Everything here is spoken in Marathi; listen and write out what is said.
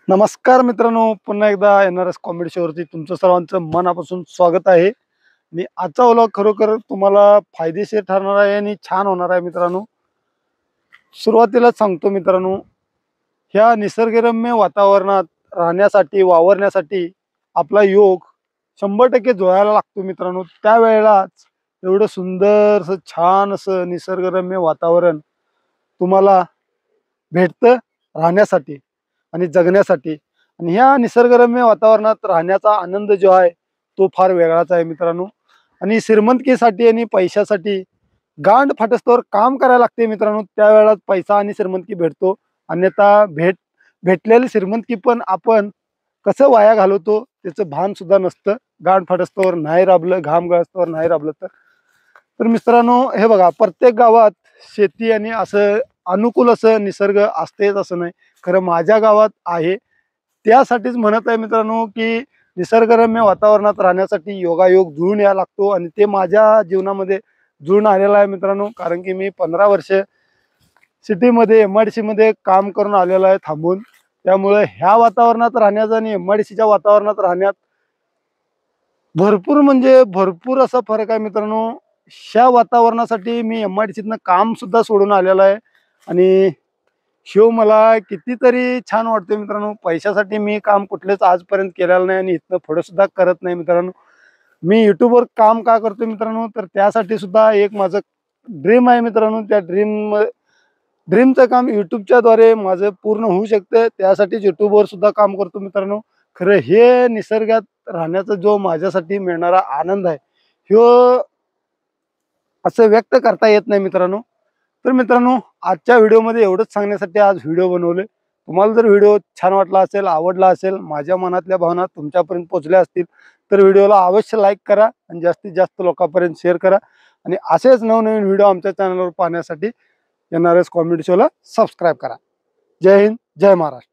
नमस्कार मित्रांनो, पुन्हा एकदा एनआरएस कॉमेडी शोवरती तुमचं सर्वांचं मनापासून स्वागत आहे. आणि आजचा व्लॉग खरोखर तुम्हाला फायदेशीर ठरणार आहे आणि छान होणार आहे मित्रांनो. सुरुवातीलाच सांगतो मित्रांनो, ह्या निसर्गरम्य वातावरणात राहण्यासाठी, वावरण्यासाठी आपला योग 100% जुळायला लागतो मित्रांनो. त्यावेळेलाच एवढं सुंदर असं छान असं निसर्गरम्य वातावरण तुम्हाला भेटतं राहण्यासाठी आणि जगण्यासाठी. आणि ह्या निसर्गरम्य वातावरणात राहण्याचा आनंद जो आहे तो फार वेगळाच आहे मित्रांनो. आणि श्रीमंतकीसाठी आणि पैशासाठी गांड फाटस्तवर काम करायला लागते मित्रांनो. त्यावेळेला पैसा आणि श्रीमंतकी भेटतो. अन्यथा भेटलेली श्रीमंतकी पण आपण कसं वाया घालवतो त्याचं भान सुद्धा नसतं. गांड फाटस्तवर नाही राबलं, घाम गळस्तवर नाही राबलं तर मित्रांनो, हे बघा, प्रत्येक गावात शेती आणि असं अनुकूल असं निसर्ग असतेच असं नाही. खरं माझ्या गावात आहे. त्यासाठीच म्हणत आहे मित्रांनो, की निसर्गरम्य वातावरणात राहण्यासाठी योगायोग जुळून यायला लागतो आणि ते माझ्या जीवनामध्ये जुळून आलेलं आहे मित्रांनो. कारण की मी 15 वर्ष सिटीमध्ये MIDC मध्ये काम करून आलेलो आहे थांबून. त्यामुळे ह्या वातावरणात राहण्याचा आणि MIDCच्या वातावरणात राहण्यात भरपूर म्हणजे भरपूर असा फरक आहे मित्रांनो. ह्या वातावरणासाठी मी MIDCतनं काम सुद्धा सोडून आलेलो आहे आणि शिव मला कितीतरी छान वाटते मित्रांनो. पैशासाठी मी काम कुठलेच आजपर्यंत केलेलं नाही आणि इथनं पुढे सुद्धा करत नाही मित्रांनो. मी युट्यूबवर काम का करतो मित्रांनो, तर त्यासाठी सुद्धा एक माझं ड्रीम आहे मित्रांनो. त्या ड्रीमचं काम युट्यूबच्या द्वारे माझं पूर्ण होऊ शकतं. त्यासाठीच युट्यूबवर सुद्धा काम करतो मित्रांनो. खरं हे निसर्गात राहण्याचा जो माझ्यासाठी मिळणारा आनंद आहे, ह्यो असं व्यक्त करता येत नाही मित्रांनो. तर मित्रांनो, आजच्या व्हिडिओमध्ये एवढंच सांगण्यासाठी आज व्हिडिओ बनवले. तुम्हाला जर व्हिडिओ छान वाटला असेल, आवडला असेल, माझ्या मनातल्या भावना तुमच्यापर्यंत पोहोचल्या असतील तर व्हिडिओला अवश्य लाईक करा आणि जास्तीत जास्त लोकांपर्यंत शेअर करा. आणि असेच नवनवीन व्हिडिओ आमच्या चॅनलवर पाहण्यासाठी एनआरएस कॉमेडी शोला सबस्क्राईब करा. जय हिंद, जय महाराष्ट्र.